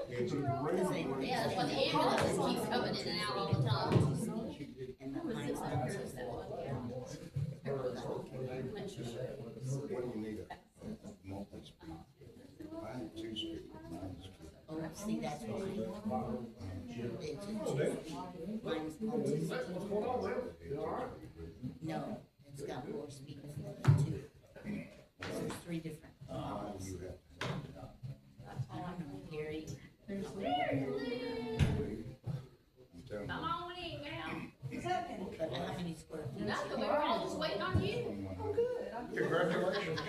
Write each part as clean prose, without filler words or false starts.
Yeah, that's why the ambulances keep coming in and out all the time. And the lights on too. What do you need a multi-speed? Mine is two-speed, mine is two. Oh, see, that's why. It's a two-speed. Mine's multi-speed. No, it's got more speeds than the two. There's three different models. You have Gary. I'm telling Come you. on in, gal. But how many square feet? Nothing, we were all just waiting on you. Congratulations.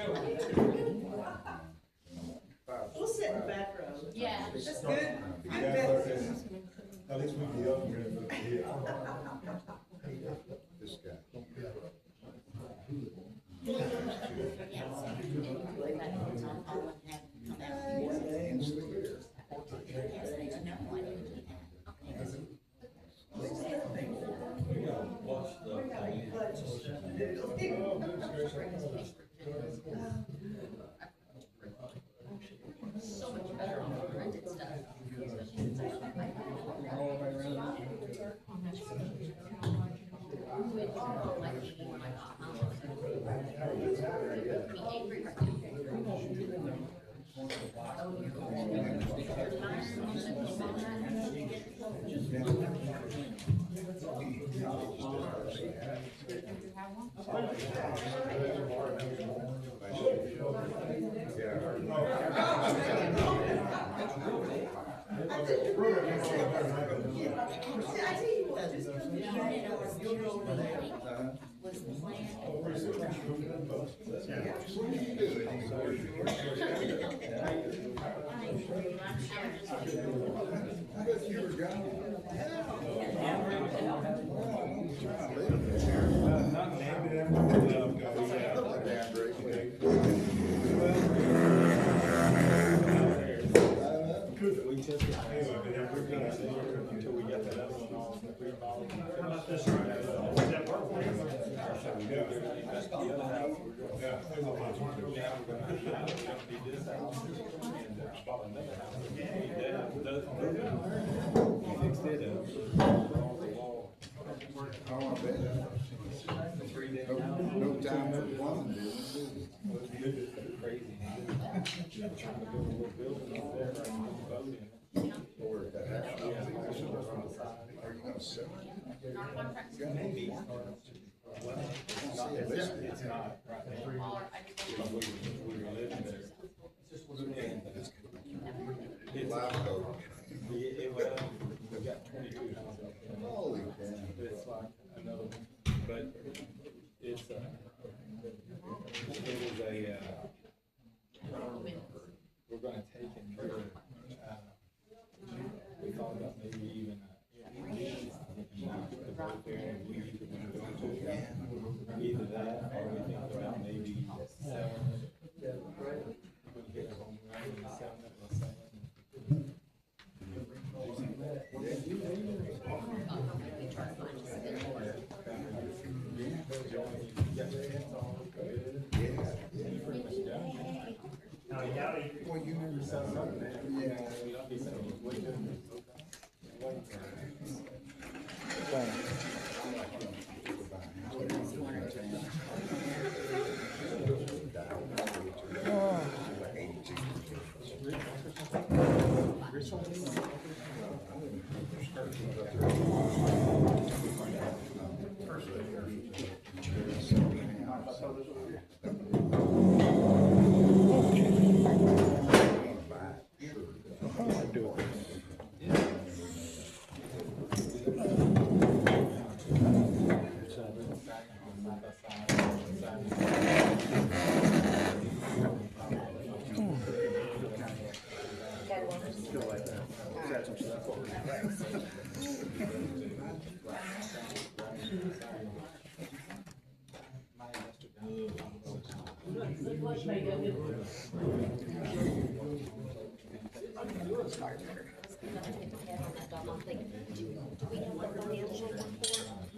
We'll sit in the back row. Yeah. That's good. At least we can up here. This guy. Yeah, so you didn't worry about it. I'll call and have them come out. Hands clear. Yes, they know I didn't do that. So much better on the rented stuff. Was planned. You were gone. Damn great. We just, anyway, but then we're gonna stay here until we get that other one off. How about this? Does that work for you? Yeah. Yeah. There's a lot to do. Now we're gonna be this house and bought another house. He fixed it up. All the wall. Oh, I bet. No time for plumbing, did it? Crazy. Trying to build a little building over there, right, and put a boat in it. Or that actually, are you gonna sell it? Maybe. Well, it's not right now. Because we were living there. It's Live coat. well, we've got 22 houses. Holy cow. It's like another one, but it's, it was a, we're gonna take and do, we thought about maybe even the boat there and we either wanna go to either that or we think about maybe selling it. We can get a home run and selling it, let's say. Well, you never saw something. Yeah.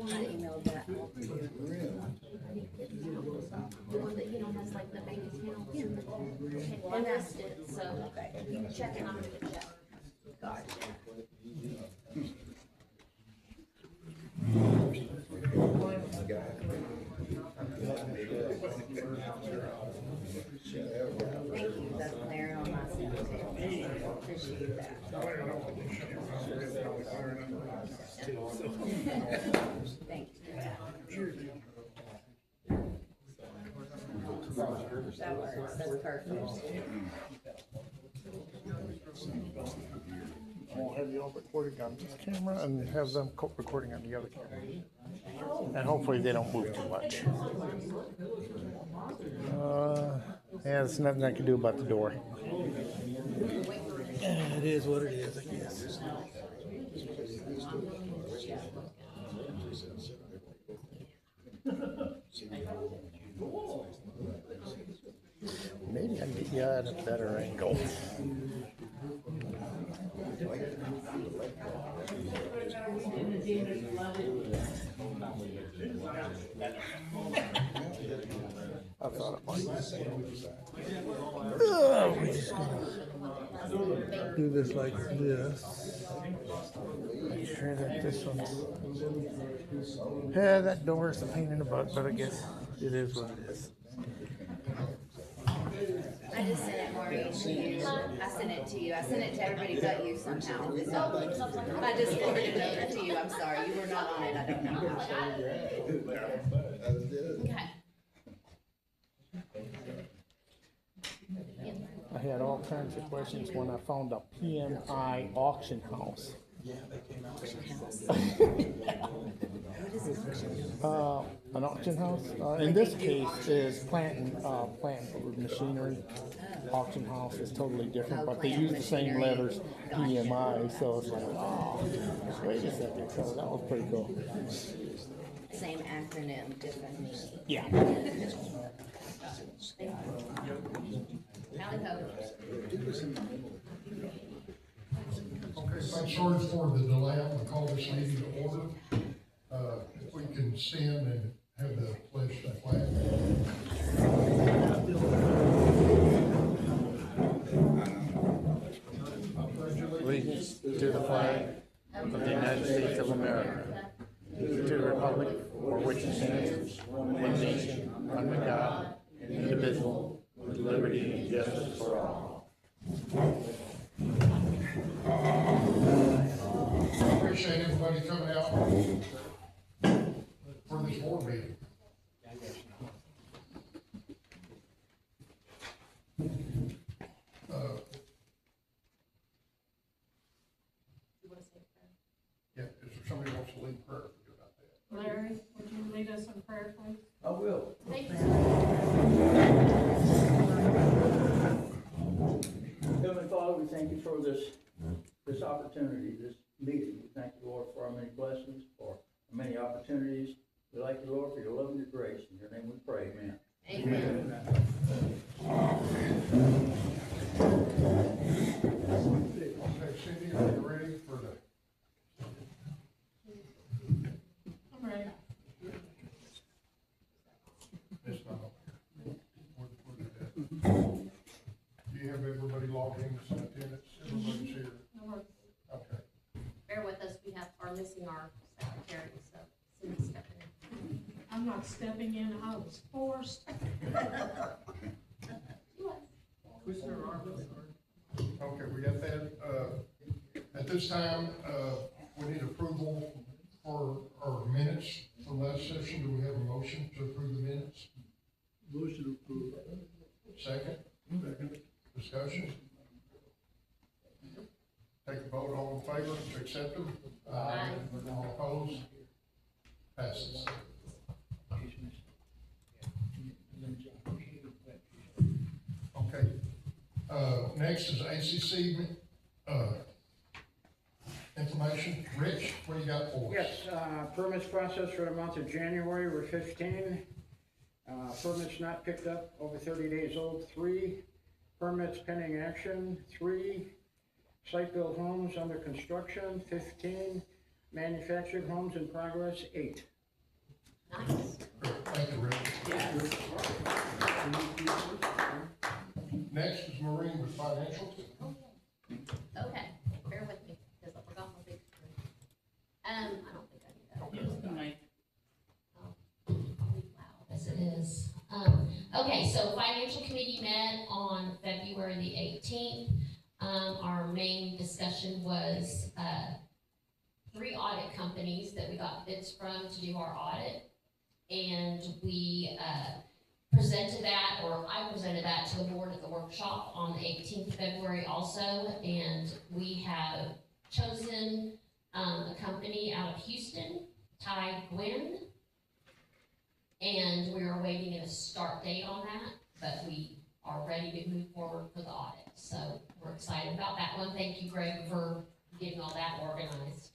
I emailed that. The one that, has like the bank account. Okay, well, I asked it, so check it, I'm gonna check. God. That's clearing on my cemetery. Appreciate that. Thank you. That works, that's perfect. We'll have you all recording on this camera and have them recording on the other camera. And hopefully they don't move too much. Yeah, there's nothing I can do about the door. It is what it is, I guess. Maybe I can get you at a better angle. I thought it might. We're just gonna do this like this. Make sure that this one's. Yeah, that door is a pain in the butt, but I guess it is what it is. I just sent it, Maureen, to you. I sent it to you. I sent it to everybody but you somehow. I just forwarded it over to you. I'm sorry. You were not on it. I don't know how. Okay. I had all kinds of questions when I found a PMI auction house. An auction house, in this case, is plant machinery. Auction house is totally different, but they use the same letters, PMI, so it's like, oh, wait a second, so that was pretty cool. Same acronym, different meaning. Yeah. Tally ho. Okay, thanks, sorry for the delay. I'm gonna call this meeting to order. If we can stand and have the pledge to flag. Allegiance to the flag of the United States of America, to the republic for which it stands, one nation, under God, indivisible, with liberty and justice for all. Appreciate everybody coming out for this board meeting. Yeah, is there somebody who wants to lead prayer? Forget about that. Larry, would you lead us in prayer, please? I will. Thank you. Heavenly Father, we thank you for this opportunity, this meeting. We thank you, Lord, for our many blessings, for our many opportunities. We thank you, Lord, for your love and your grace. In your name we pray, amen. Amen. Okay, Cindy, are you ready for the? I'm ready. It's not up here. We'll do that. Do you have everybody logged in as attendance? Everybody's here? Okay. Bear with us, are missing our secretary, so Cindy's stepping in. I'm not stepping in, I was forced. She was. Okay, we got that. At this time, we need approval for our minutes from last session. Do we have a motion to approve the minutes? Motion approved. Second? Second. Discussion? Take a vote, all in favor to accept them? Aye. All opposed? Passes. Okay, next is ACC, information. Rich, what do you got for us? Yes, permits processed for the month of January were 15. Permits not picked up over 30 days old, 3. Permits pending action, 3. Site-built homes under construction, 15. Manufactured homes in progress, 8. Nice. Thank you, Rich. Next is Maureen with financials. Okay, bear with Okay, so financial committee met on February the 18th. Our main discussion was, 3 audit companies that we got bids from to do our audit. And we, presented that, or I presented that to the board at the workshop on the 18th of February also. And we have chosen, a company out of Houston, Ty Gwynn. And we are waiting a start date on that, but we are ready to move forward for the audit. So we're excited about that one. Thank you, Greg, for getting all that organized.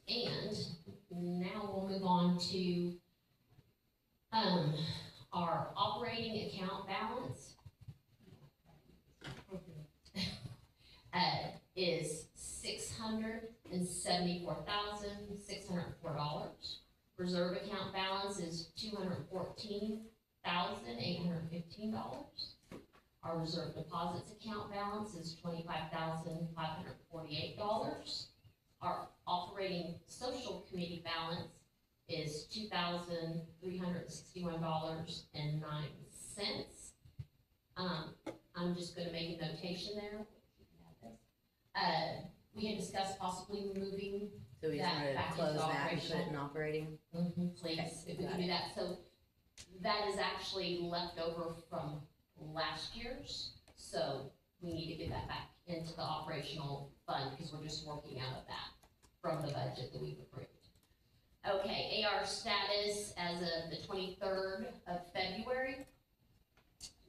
And now we'll move on to our operating account balance is $674,604. Reserve account balance is $214,815. Our reserve deposits account balance is $25,548. Our operating social committee balance is $2,361.09. I'm just gonna make a notation there. We had discussed possibly removing So we just that wanted back to into close that and put operational. it in operating? Please, Okay, if we got can do it. that. So that is actually left over from last year's, so we need to get that back into the operational fund because we're just working out of that from the budget that we've approved. Okay, AR status as of the 23rd of February.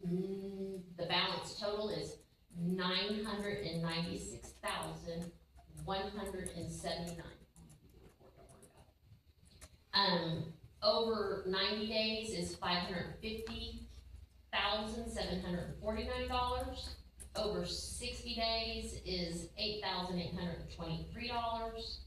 The balance total is $996,179. Over 90 days is $550,749. Over 60 days is $8,823.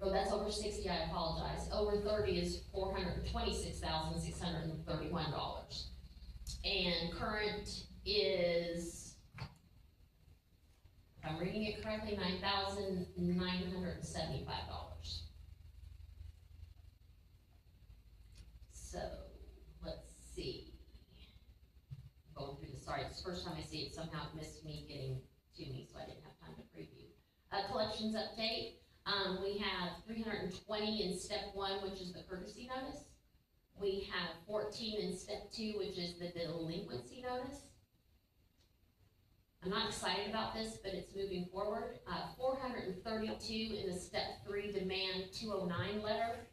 Oh, that's over 60, I apologize. Over 30 is $426,631. And current is, if I'm reading it correctly, $9,975. So, let's see. Going through this, sorry, it's the first time I see it, somehow it missed me getting to me, so I didn't have time to preview. Collections update, we have 320 in step 1, which is the courtesy notice. We have 14 in step 2, which is the delinquency notice. I'm not excited about this, but it's moving forward. 432 in the step 3 demand 209 letter.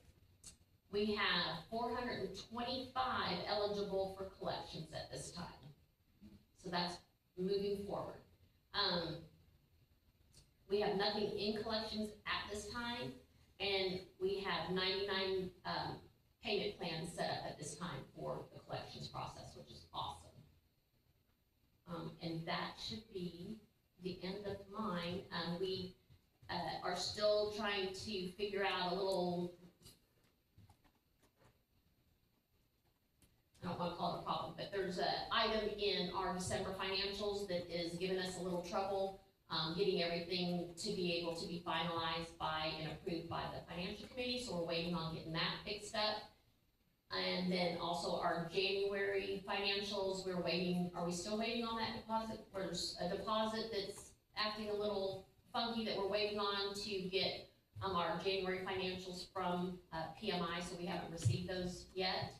We have 425 eligible for collections at this time. So that's moving forward. We have nothing in collections at this time, and we have 99 payment plans set up at this time for the collections process, which is awesome. And that should be the end of mine. We are still trying to figure out a little, I don't want to call it a problem, but there's an item in our December financials that is giving us a little trouble. Getting everything to be able to be finalized by and approved by the financial committee, so we're waiting on getting that fixed up. And then also our January financials, we're waiting, are we still waiting on that deposit? There's a deposit that's acting a little funky that we're waiting on to get our January financials from PMI, so we haven't received those yet.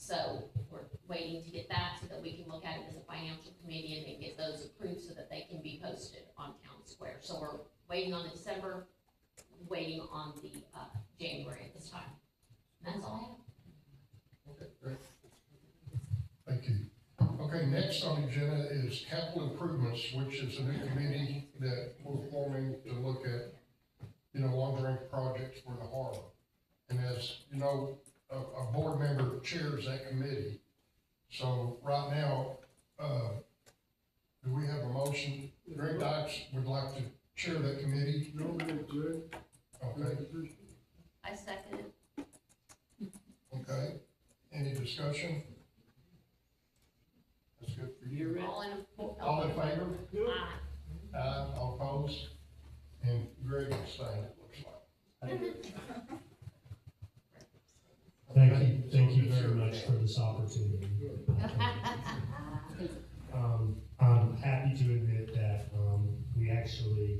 So we're waiting to get that so that we can look at it as a financial committee and then get those approved so that they can be posted on Town Square. So we're waiting on the December, waiting on the January at this time. And that's all I have. Okay, great. Thank you. Okay, next on the agenda is capital improvements, which is a new committee that we're forming to look at, long-range projects for the harbor. And as you know, a board member chairs that committee. So right now, do we have a motion? Greg Dykes would like to chair that committee. Okay, I second it. okay. Any discussion? That's good for you. All in favor? Aye. All opposed? And Greg abstained, it looks like. Thank you very much for this opportunity. I'm happy to admit that, we actually,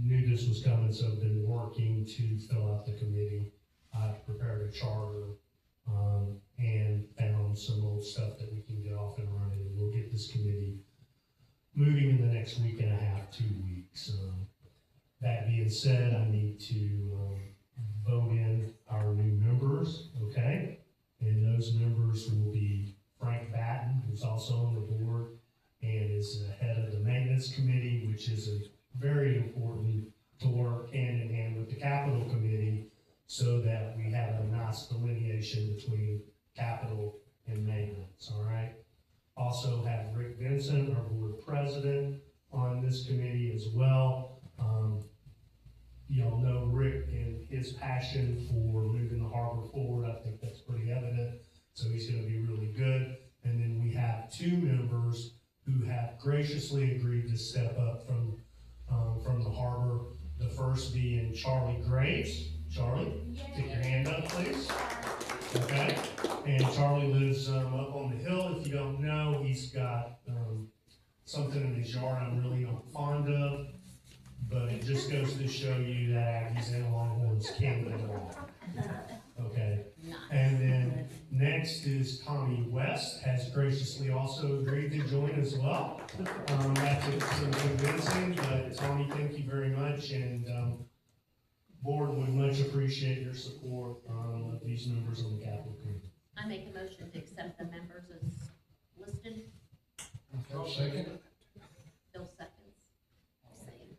knew this was coming, so I've been working to fill out the committee. I've prepared a charter, and found some old stuff that we can get off and running, and we'll get this committee moving in the next week and a half, 2 weeks. That being said, I need to, vote in our new members, okay? And those members will be Frank Batten, who's also on the board and is the head of the maintenance committee, which is very important to work hand in hand with the capital committee so that we have a nice delineation between capital and maintenance, all right? Also have Rick Vincent, our board president, on this committee as well. Y'all know Rick and his passion for moving the harbor forward. I think that's pretty evident. So he's going to be really good. And then we have 2 members who have graciously agreed to step up from the harbor. The first being Charlie Graves. Charlie, take your hand up, please. Okay. And Charlie lives up on the hill. If you don't know, he's got something in his yard I'm really not fond of. But it just goes to show you that Aggies and Longhorns can get along. Okay. And then next is Tommy West, has graciously also agreed to join as well. That took some convincing, but Tommy, thank you very much, and board would much appreciate your support of these members on the Capital Committee. I make a motion to accept the members as listed. Second. Bill seconds. Same.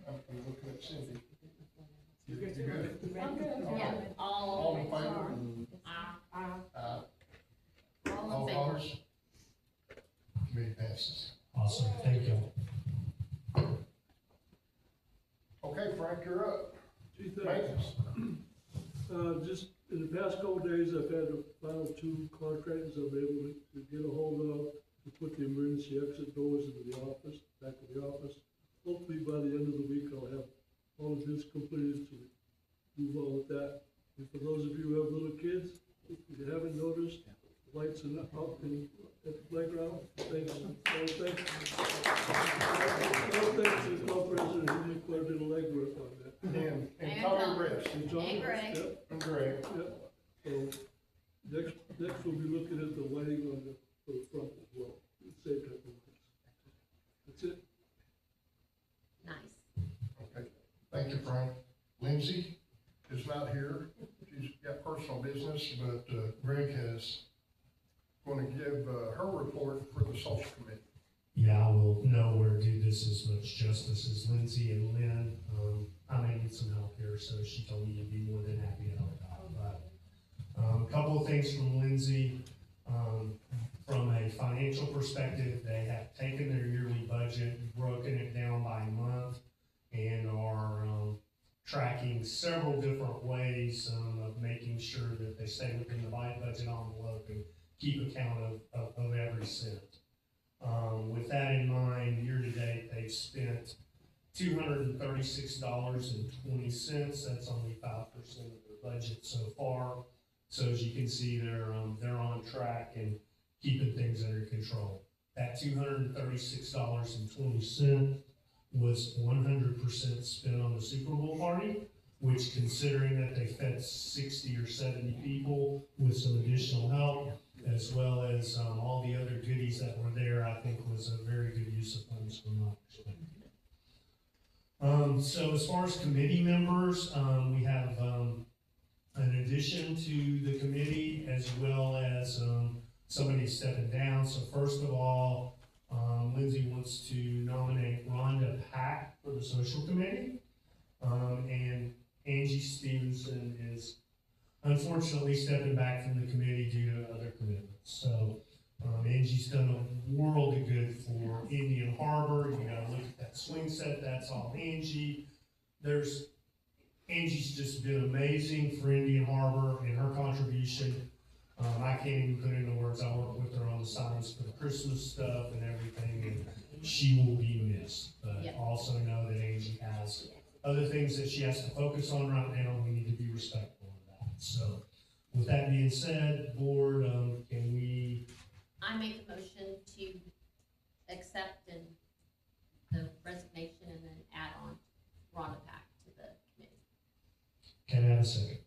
I'm looking at Cindy. I'm good. Yeah, All in favor? all in favor. Opposed? Committee passes. Awesome, thank you. Okay, Frank, you're up. Gee, thanks. Just in the past couple of days, I've had the final 2 contractors I've been able to get a hold of to put the emergency exit doors into the office, back of the office. Hopefully by the end of the week, I'll have all of this completed to move on with that. And for those of you who have little kids, if you haven't noticed, the lights are not up at the playground. Thanks. Thanks to the club president, he did quite a bit of legwork on that. And Tommy Rest. And John, And Greg. yep, And Greg. yep. So, next we'll be looking at the lighting on the front as well. Same type of lights. That's it. Nice. Okay, thank you, Frank. Lindsay is not here. She's got personal business, but Greg is going to give her report for the social committee. Yeah, I will nowhere do this as much justice as Lindsay and Lynn. I may need some help here, so she told me you'd be more than happy to help out. But a couple of things from Lindsay. From a financial perspective, they have taken their yearly budget, broken it down by month, and are tracking several different ways of making sure that they stay within the budget envelope and keep account of every cent. With that in mind, year to date, they've spent $236.20. That's only 5% of their budget so far. So as you can see, they're on track and keeping things under control. That $236.20 was 100% spent on the Super Bowl party, which, considering that they fed 60 or 70 people with some additional help, as well as all the other goodies that were there, I think was a very good use of funds from my perspective. So as far as committee members, we have an addition to the committee, as well as somebody stepping down. So first of all, Lindsay wants to nominate Rhonda Pack for the social committee, and Angie Stevenson is unfortunately stepping back from the committee due to other commitments. So Angie's done a world of good for Indian Harbor. You gotta look at that swing set, that's all Angie. Angie's just been amazing for Indian Harbor and her contribution. I can't even put into words. I work with her on the signs for the Christmas stuff and everything, and she will be missed. But also know that Angie has other things that she has to focus on right now, and we need to be respectful of that. So With that being said, board, can we, I make a motion to accept the resignation and then add on Rhonda Pack to the committee. can I have a second?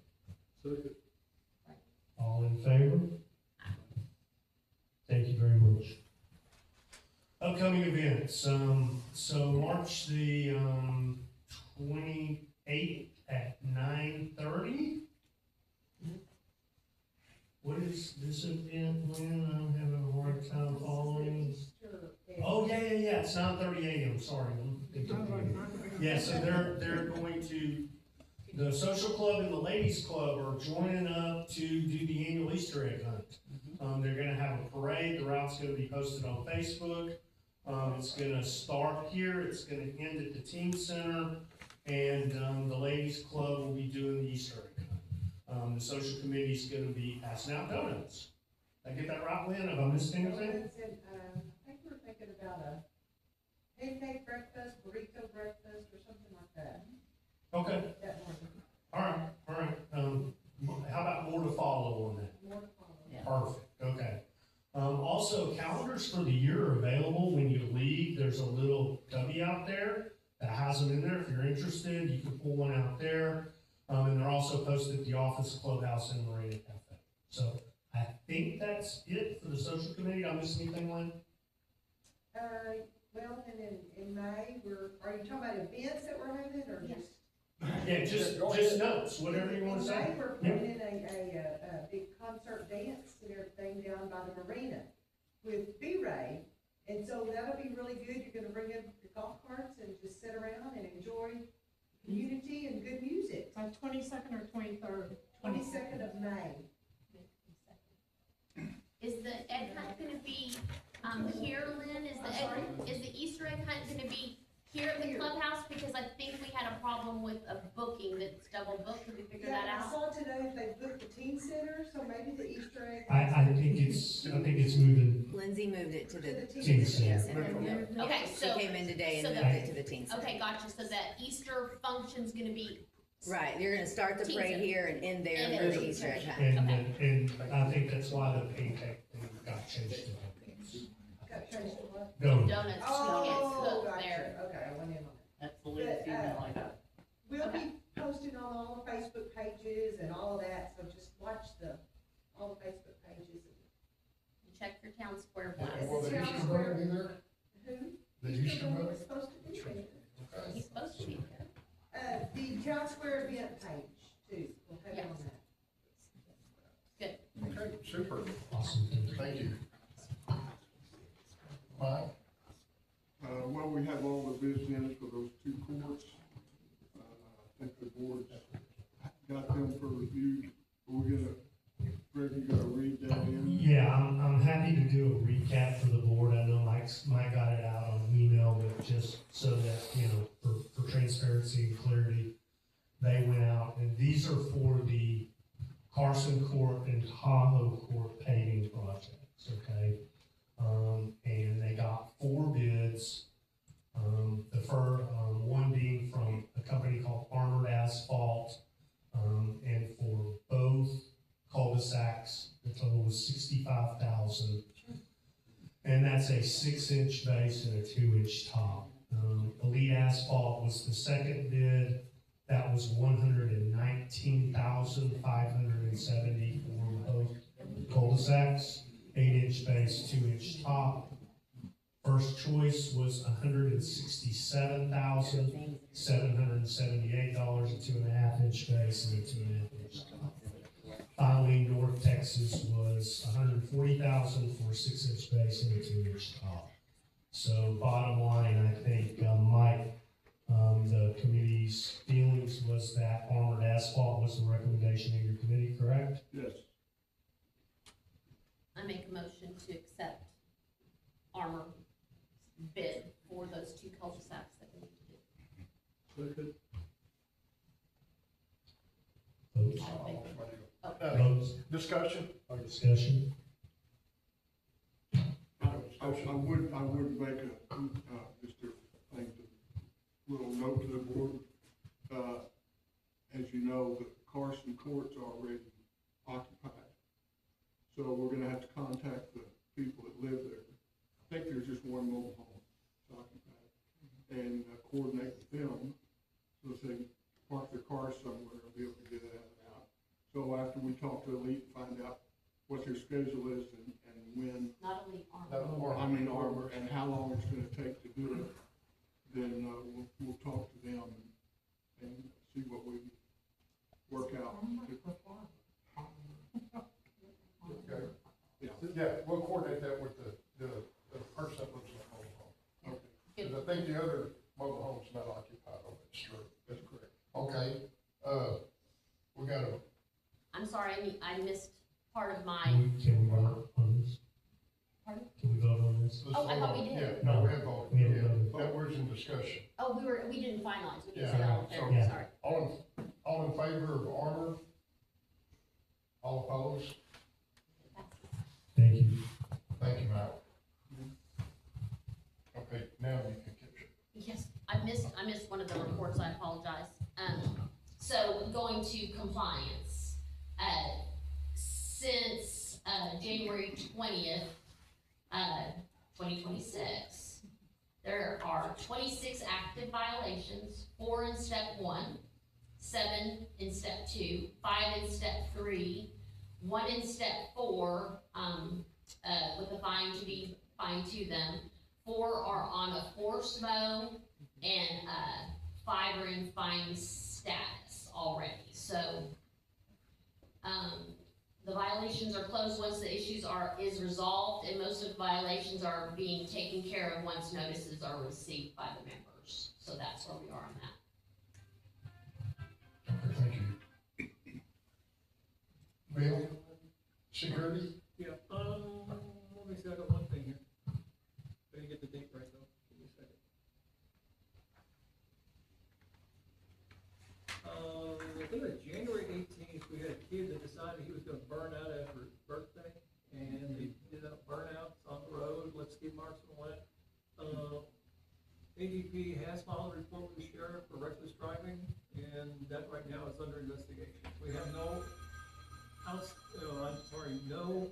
Second. All in favor? Thank you very much. Upcoming events, so March the, 28th at 9:30. What is this event, when? I'm having a hard time following. Oh, yeah, it's 9:30 a.m., sorry. I'm thinking. Yeah, so they're going to, the social club and the ladies club are joining up to do the annual Easter egg hunt. They're gonna have a parade, the route's gonna be posted on Facebook. It's gonna start here, it's gonna end at the teen center, and, the ladies club will be doing the Easter egg hunt. The social committee's gonna be passing out donuts. Did I get that right, Lynn? Have I missed anything? I think we're thinking about a pancake breakfast, burrito breakfast, or something like that. Okay, That morning. all right. How about more to follow on that? More to follow. Yeah. Perfect, okay. Also, calendars for the year are available when you leave. There's a little W out there that has them in there. If you're interested, you can pull one out there. And they're also posted at the office, clubhouse, and Marina Cafe. So I think that's it for the social committee. Did I miss anything, Lynn? Well, and in May, are you talking about events that we're having, or Yes. just? Yeah, just notes, whatever you want to In May, say. we're planning a big concert dance and everything down by the marina with B-Ray. And so that'll be really good. You're gonna bring in your golf carts and just sit around and enjoy community and good music. On 22nd or 23rd? 22nd of May. Is the egg hunt gonna be, here, Lynn? Is the Easter egg hunt gonna be here at the clubhouse? Because I think we had a problem with a booking that's double booked. Did we figure that Yeah, I out? saw today that they booked the teen center, so maybe the Easter egg. I think it's moving. Lindsay moved it to the Teen Teen teen center. center. Okay, She so, came in today and so moved the- it to the teen center. okay, gotcha. So that Easter function's gonna be, Right, you're gonna start the Teen parade center. here and end there And for then the teen Easter egg center. hunt. And I think that's why the pancake thing got changed to Got changed to what? donut. donuts, she can't Oh, cook there. gotcha, okay, I went in on it. That's the latest email I got. We'll Okay. be posting on all the Facebook pages and all of that, so just watch all the Facebook pages. Check your town square Yes. blast. Will the Easter bunny be there? Who? The Easter Bunny bunny? is supposed to be there. Okay. He's supposed to be there. The town square event page too, we'll have it on that. Okay, super. Awesome. Thank you. Mike? Well, we have all the business for those two courts. I think the board's got them for review. We're gonna, Greg, you gotta read that in. Yeah, I'm happy to do a recap for the board. I know Mike got it out on email, but just so that, for transparency and clarity, they went out, and these are for the Carson Court and Tahoe Court paving projects, okay? And they got 4 bids. The first, one being from a company called Armored Asphalt, and for both cul-de-sacs, the total was $65,000. And that's a 6-inch base and a 2-inch top. Elite Asphalt was the second bid. That was $119,570 for both cul-de-sacs, 8-inch base, 2-inch top. First choice was $167,778, a 2.5-inch base and a 2.5-inch top. Finally, North Texas was $140,000 for a 6-inch base and a 2-inch top. So bottom line, I think, Mike, the committee's feelings was that Armored Asphalt was the recommendation of your committee, correct? Yes. I make a motion to accept Armor bid for those 2 cul-de-sacs that we need to do. Second. Votes? All in favor? Oh, Votes? Discussion? Or discussion? I would make just a little note to the board. As you know, the Carson Court's already occupied. So we're gonna have to contact the people that live there. I think there's just one mobile home that's occupied, and coordinate with them, so if they park their car somewhere, they'll be able to get it out and out. So after we talk to Elite, find out what their schedule is and when, Not only Armor. or I mean Arbor, and how long it's gonna take to do it, then, we'll talk to them and see what we work out. Okay. Yeah. Yeah, we'll coordinate that with the person that lives in the mobile home. Okay. Because I think the other mobile home's not occupied on that street. That's correct. Okay, we got a, I'm sorry, I missed part of my, Can we vote on this? pardon? Can we vote on this? Oh, I thought we did. Yeah, no, we have voted. We haven't Yeah, voted. that was in discussion. Oh, we didn't finalize, we didn't Yeah, say all in favor, yeah. sorry. All in favor of Armor? All opposed? Thank you. Thank you, Mike. Okay, now you can catch it. Yes, I missed one of the reports, I apologize. So going to compliance, since, January 20th, 2026, there are 26 active violations, 4 in step 1, 7 in step 2, 5 in step 3, 1 in step 4, with a fine to them. 4 are on a forced mow, and 5 are in fine status already. So, the violations are closed once the issues is resolved, and most of the violations are being taken care of once notices are received by the members. So that's where we are on that. Okay, thank you. Bill, security? Yeah, let me see, I got one thing here. Better get the date right though, give me a second. I think it was January 18th, we had a kid that decided he was gonna burn out after his birthday, and he did a burnout on the road, left skid marks on it. ADP has filed a report with the sheriff for reckless driving, and that right now is under investigation. We have no no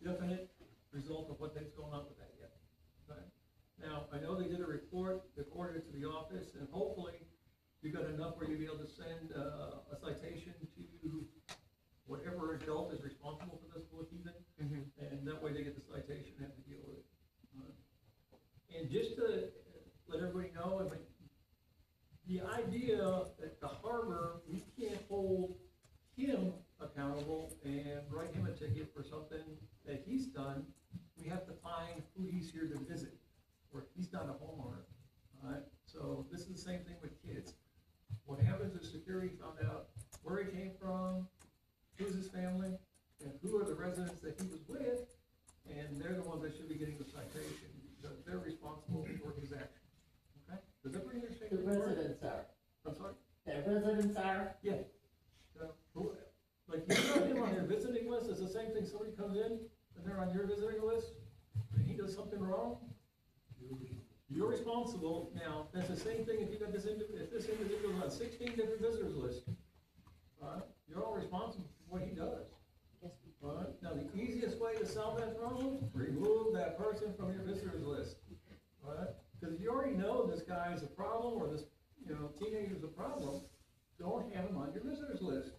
definite result of what's going on with that yet. Okay? Now, I know they did a report, they forwarded it to the office, and hopefully you got enough where you'll be able to send a citation to whatever adult is responsible for this bookkeeping, and that way they get the citation and have to deal with it. And just to let everybody know, I mean, the idea that the harbor, we can't hold him accountable and write him a ticket for something that he's done, we have to find who he's here to visit, or he's not a homeowner, alright? So this is the same thing with kids. What happens is security found out where he came from, who's his family, and who are the residents that he was with, and they're the ones that should be getting the citation, because they're responsible for his action, okay? Does everybody understand? The residents are. I'm sorry? The residents are? Yeah. Like, you got him on your visiting list, it's the same thing, somebody comes in, and they're on your visiting list, and he does something wrong, you're responsible. Now, that's the same thing if you got this if this individual has 16 different visitors list, alright, you're all responsible for what he does. Alright, now the easiest way to solve that problem, remove that person from your visitors list, alright? Because if you already know this guy is a problem, or this, teenager is a problem, don't have him on your visitors list.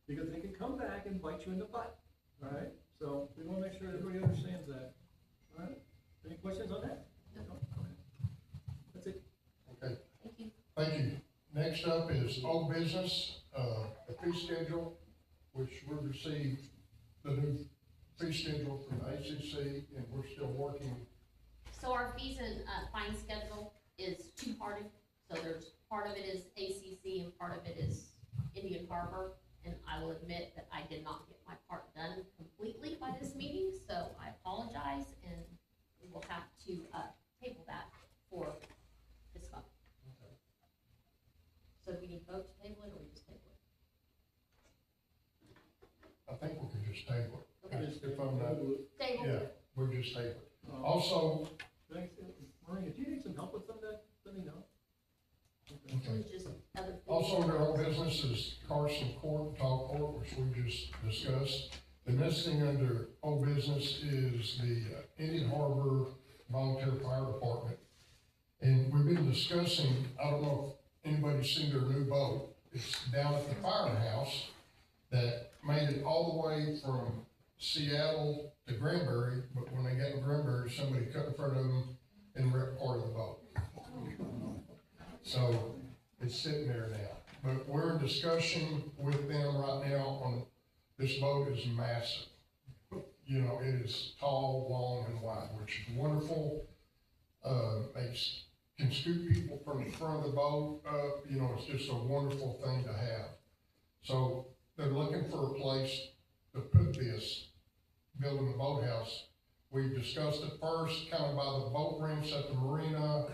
Because they can come back and bite you in the butt, alright? So, we wanna make sure everybody understands that, alright? Any questions on that? No. Okay. That's it. Okay. Thank you. Thank you. Next up is old business, the fee schedule, which we received the new fee schedule from the ACC, and we're still working. So our fees and fine schedule is two-parted. So there's part of it is ACC and part of it is Indian Harbor. And I will admit that I did not get my part done completely by this meeting, so I apologize, and we will have to table that for this month. Okay. So do we need to vote to table it, or we just table it? I think we can just table it. Okay. If I'm not, Table? yeah, we'll just table it. Also, Thanks, Maureen, if you need some help with some of that, let me know. It was just other fees. Also, under old business is Carson Court, Tall Court, which we just discussed. The next thing under old business is the Indian Harbor Volunteer Fire Department. And we've been discussing, I don't know if anybody's seen their new boat. It's down at the firehouse that made it all the way from Seattle to Granbury, but when they got to Granbury, somebody cut in front of them and wrecked part of the boat. So it's sitting there now. But we're in discussion with them right now on, this boat is massive. You know, it is tall, long, and wide, which is wonderful. They can scoop people from the front of the boat up, you know, it's just a wonderful thing to have. So they're looking for a place to put this, building a boathouse. We discussed it first, kind of by the boat ramps at the marina.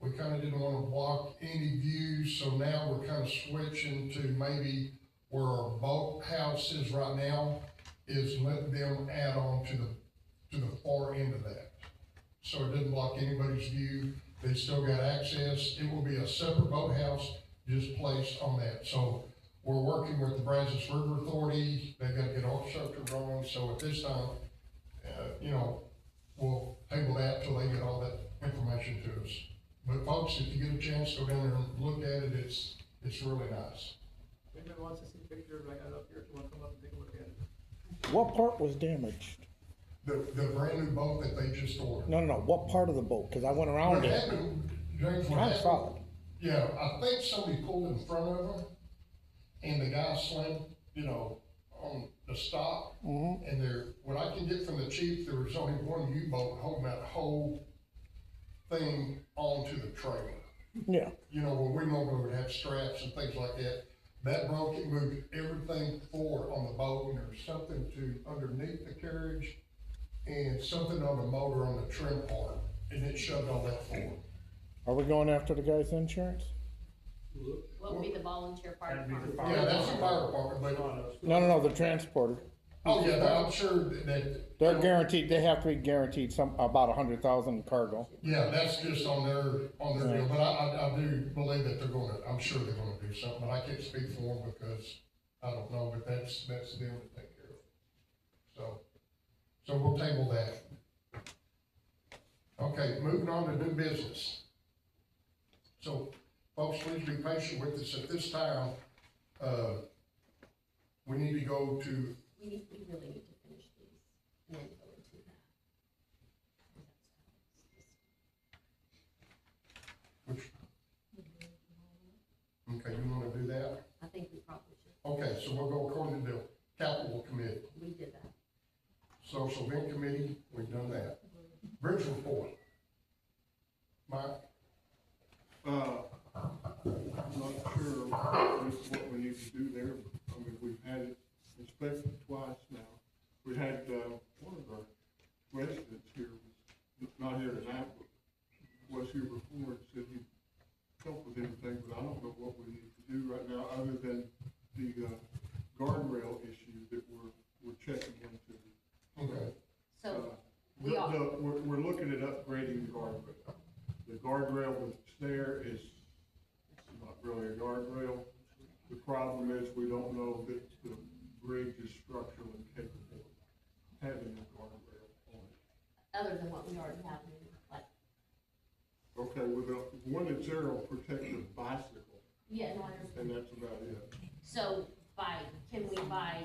We kind of didn't want to block any views, so now we're kind of switching to maybe where our boathouse is right now, is letting them add on to the far end of that. So it doesn't block anybody's view. They still got access. It will be a separate boathouse just placed on that. So we're working with the Brazos River Authority. They've got to get all structure going. So at this time, you know, we'll table that till they get all that information to us. But folks, if you get a chance, go down there and look at it. It's really nice. Anybody wants to see pictures, I got it up here, if you want to come up and take a look at it. What part was damaged? The brand new boat that they just ordered. No, what part of the boat? Because I went around What it. happened, James, what I happened? saw it. Yeah, I think somebody pulled in front of them, and the guy slammed, you know, on the stop. Mm-hmm. And there, what I can get from the chief, there was only one U-boat holding that whole thing onto the trailer. Yeah. You know, when we normally would have straps and things like that. That broke, it moved everything forward on the boat, and there was something underneath the carriage, and something on the motor on the trim part, and it shoved all that forward. Are we going after the guy's insurance? What would be the volunteer fire department? Yeah, that's the fire department, but. No, the transporter. Oh, yeah, I'm sure that. They're guaranteed, they have to be guaranteed about 100,000 cargo. Yeah, that's just on their deal, but I do believe that I'm sure they're gonna do something, but I can't speak for them because I don't know, but that's the deal to take care of. So we'll table that. Okay, moving on to new business. So, folks, please be patient with us at this time. We need to go to. We really need to finish these and then go into that. Which? Okay, you wanna do that? I think we probably should. Okay, so we'll go according to the capital committee. We did that. Social event committee, we've done that. Bridge report. Mike? I'm not sure what we need to do there. I mean, we've had it inspected twice now. We had, one of our residents here, not here tonight, but was here before and said he'd help with anything, but I don't know what we need to do right now, other than the, guardrail issue that we're checking into. Okay. So, We're looking at upgrading the guardrail. The guardrail that's there is not really a guardrail. The problem is we don't know that the bridge is structurally capable of having a guardrail on it. other than what we already have, like, Okay, well, the one that's there will protect the bicycle, yeah, no, I understand. and that's about it. So can we by,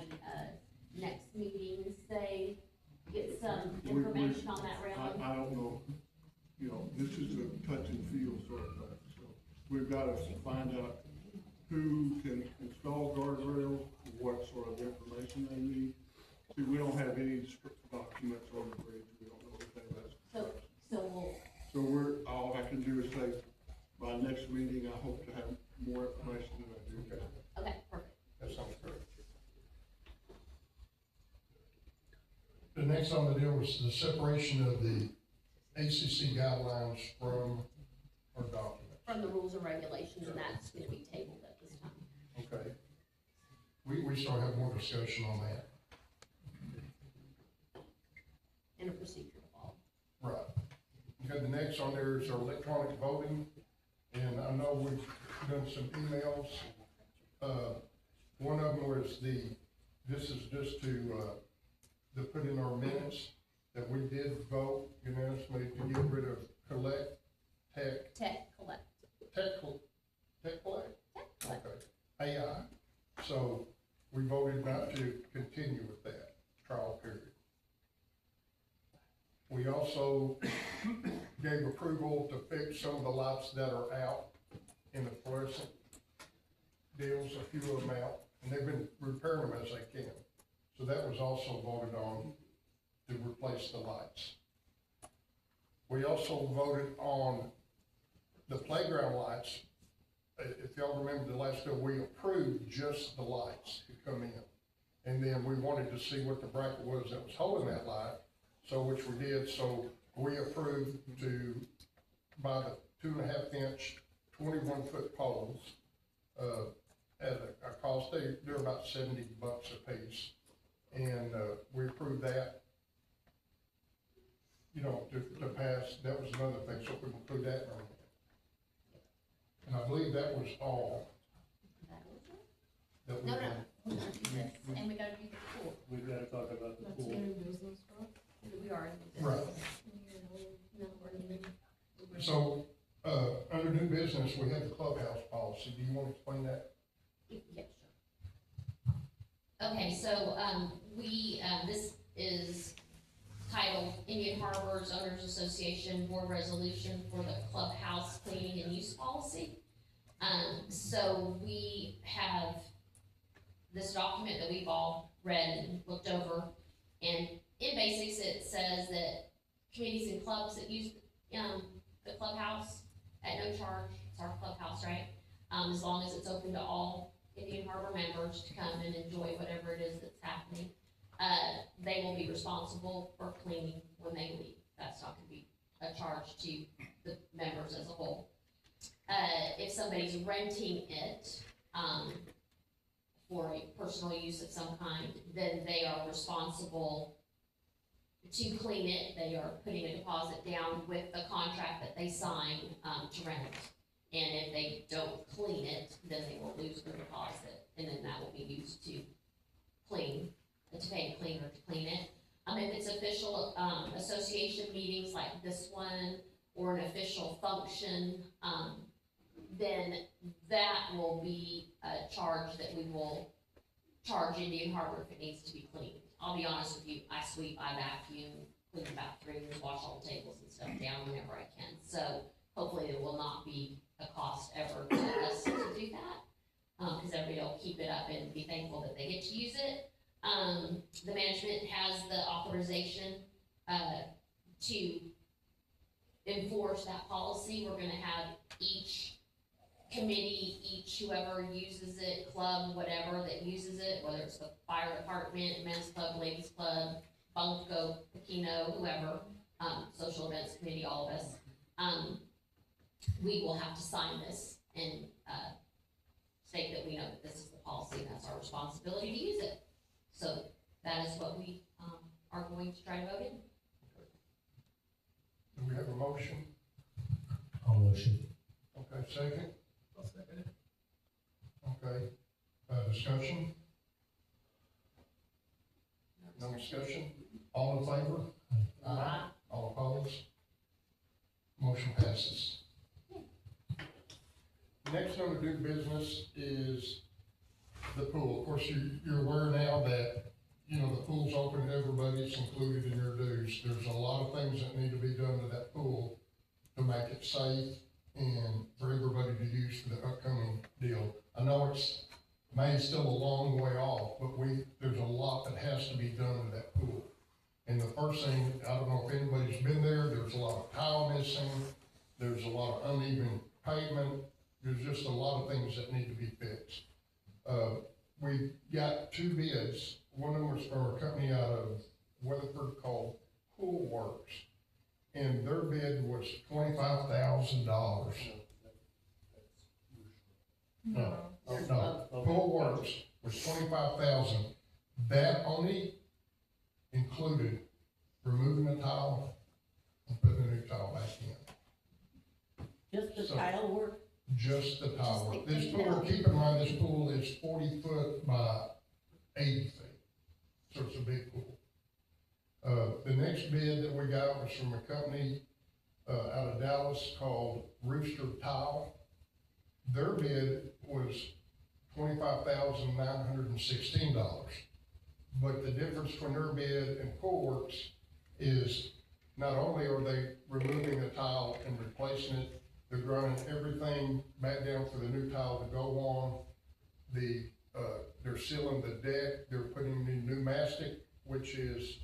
next meeting, say, get some information on that railing? I don't know, you know, this is a touch and feel sort of thing, so we've got to find out who can install guardrails, what sort of information they need. See, we don't have any documents on the bridge, we don't know anything about it. So all I can do is say, by next meeting, I hope to have more information than I do now. Okay, perfect. That sounds great. The next on the deal was the separation of the ACC guidelines from our documents. From the rules and regulations, and that's gonna be tabled at this time. Okay. We still have more discussion on that. And a procedure to follow. Right. Okay, the next on there is our electronic voting, and I know done some emails. One of them was this is just to put in our minutes that we did vote unanimously to get rid of Tech collect. Okay, AI. So we voted not to continue with that trial period. We also gave approval to fix some of the lights that are out in the fluorescent deals, a few of them out, and they've been repairing them as they can. So that was also voted on to replace the lights. We also voted on the playground lights. If y'all remember the last bill, we approved just the lights to come in. And then we wanted to see what the bracket was that was holding that light, so which we did. So we approved to buy the 2.5 inch, 21 foot poles, at a cost, they're about $70 a piece. And, we approved that, you know, to pass. That was another thing, so we include that in our. And I believe that was all. That we No, did. and we gotta do the pool. We've gotta talk about the pool. We already did. Right. No, we're in. So, under new business, we have the clubhouse policy. Do you want to explain that? Yeah, sure. Okay, so, this is titled Indian Harbors Owners Association Board Resolution for the Clubhouse Cleaning and Use Policy. So we have this document that we've all read and looked over, and in basics, it says that committees and clubs that use, the clubhouse at no charge, it's our clubhouse, right? As long as it's open to all Indian Harbor members to come and enjoy whatever it is that's happening. They will be responsible for cleaning when they leave. That's not gonna be a charge to the members as a whole. If somebody's renting it, for a personal use of some kind, then they are responsible to clean it. They are putting a deposit down with the contract that they sign, to rent it. And if they don't clean it, then they will lose their deposit, and then that will be used to clean, to pay a cleaner to clean it. If it's official, association meetings like this one, or an official function, then that will be a charge that we will charge Indian Harbor if it needs to be cleaned. I'll be honest with you, I sweep, I vacuum, clean the bathrooms, wash all the tables and stuff down whenever I can. So hopefully it will not be a cost ever to us to do that, because everybody will keep it up and be thankful that they get to use it. The management has the authorization to enforce that policy. We're gonna have each committee, whoever uses it, club, whatever that uses it, whether it's the fire department, men's club, ladies club, Bunko, Pekino, whoever, social events committee, all of us, we will have to sign this and, state that we know that this is the policy and that's our responsibility to use it. So that is what we, are going to try to vote in. Do we have a motion? I'll motion. Okay, second? I'll second it. Okay, discussion? No discussion? All in favor? All opposed? Motion passes. Next on the new business is the pool. Of course, you're aware now that, you know, the pool's open to everybody, it's included in your dues. There's a lot of things that need to be done to that pool to make it safe and for everybody to use for the upcoming deal. I know it's maybe still a long way off, but there's a lot that has to be done to that pool. And the first thing, I don't know if anybody's been there, there's a lot of tile missing, there's a lot of uneven pavement, there's just a lot of things that need to be fixed. We got 2 bids. One of them was from a company out of Weatherford called Pool Works, and their bid was $25,000. No, Pool Works was $25,000. That only included removing the tile and putting a new tile back in. Just the tile work? just the tower. This pool, keep in mind, this pool is 40 foot by 80 feet, so it's a big pool. The next bid that we got was from a company, out of Dallas called Rooster Tile. Their bid was $25,916. But the difference between their bid and Poolworks is not only are they removing the tile and replacing it, they're running everything back down for the new tile to go on. They're sealing the deck, they're putting in new mastic, which is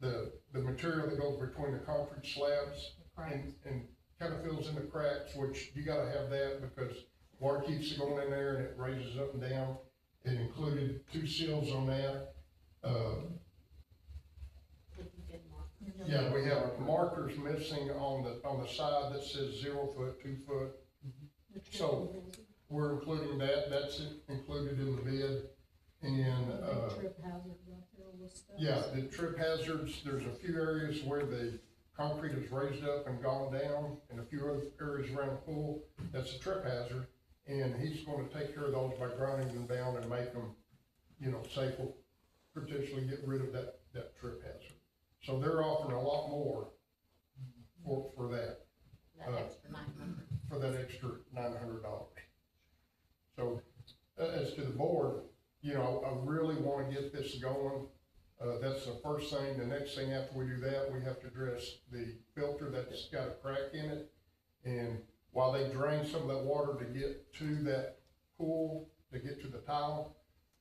the material that goes between the concrete slabs and kind of fills in the cracks, which you gotta have that because water keeps going in there and it raises up and down. It included 2 seals on that. Yeah, we have markers missing on the side that says 0 foot, 2 foot. So we're including that, that's included in the bid. And, Trip hazard right there on the steps. yeah, the trip hazards, there's a few areas where the concrete is raised up and gone down, and a few other areas around the pool, that's a trip hazard. And he's gonna take care of those by grinding them down and make them, safe, will potentially get rid of that trip hazard. So they're offering a lot more for that. That extra 900. For that extra $900. So, as to the board, I really wanna get this going. That's the first thing. The next thing after we do that, we have to address the filter that's got a crack in it. And while they drain some of that water to get to that pool, to get to the tile,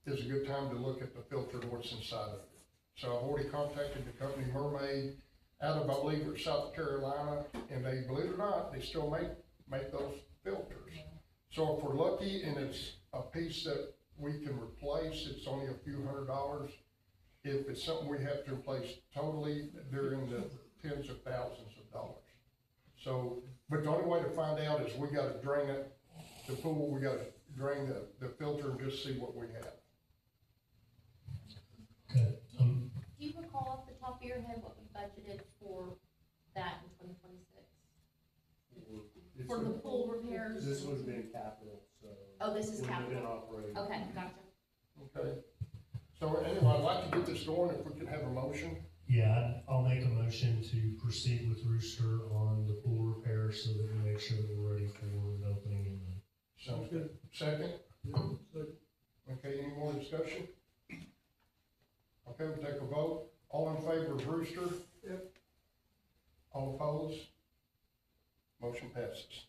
is a good time to look at the filter and what's inside of it. So I've already contacted the company Mermaid out of, I believe, it's South Carolina, and they, believe it or not, they still make those filters. So if we're lucky and it's a piece that we can replace, it's only a few $100s. If it's something we have to replace totally, they're in the tens of thousands of dollars. So, but the only way to find out is we gotta drain it, the pool, we gotta drain the filter and just see what we have. Okay, Do you recall off the top of your head what we budgeted for that in 2026? For the pool repairs? This would have been capital, so. Oh, this is wouldn't have been capital. operating. Okay, gotcha. Okay. So anyway, I'd like to get this going if we could have a motion. yeah, I'll make a motion to proceed with Rooster on the pool repair so that we make sure that we're ready for the opening in May. Sounds good. Second? Okay, any more discussion? Okay, we'll take a vote. All in favor of Rooster? Yep. All opposed? Motion passes.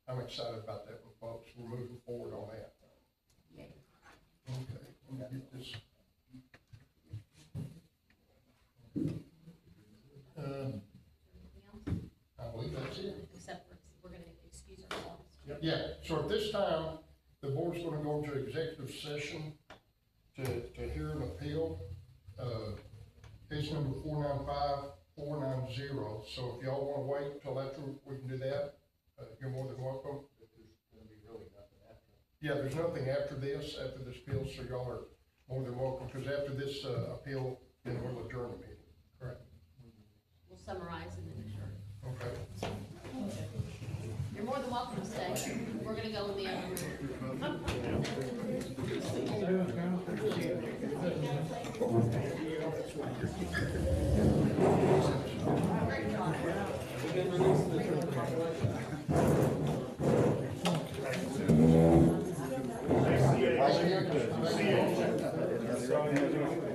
I'm excited about that one, folks. We're moving forward on that. Yay. Okay, let me get this. Anything else? I believe that's it. Except for, we're gonna excuse ourselves. Yeah, so at this time, the board's gonna go into executive session to hear an appeal, case number 495490. So if y'all wanna wait until after we can do that, you're more than welcome. Yeah, there's nothing after this appeal, so y'all are more than welcome, because after this, appeal, then we'll adjourn the meeting. Correct. We'll summarize and then adjourn. Okay. You're more than welcome to stay. We're gonna go in the other room. See you.